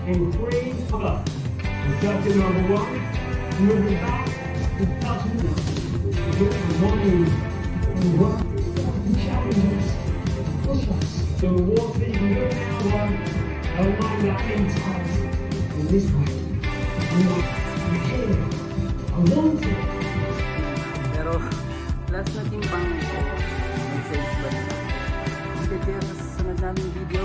in three, up. Objective number one, moving back to touch the money and work and challenges, push-ups. The rewards that you can do now are align that in tight in this way. I'm here. I want it. Pero last na timbang ko, message ba? Stay tuned sa sunod naming video.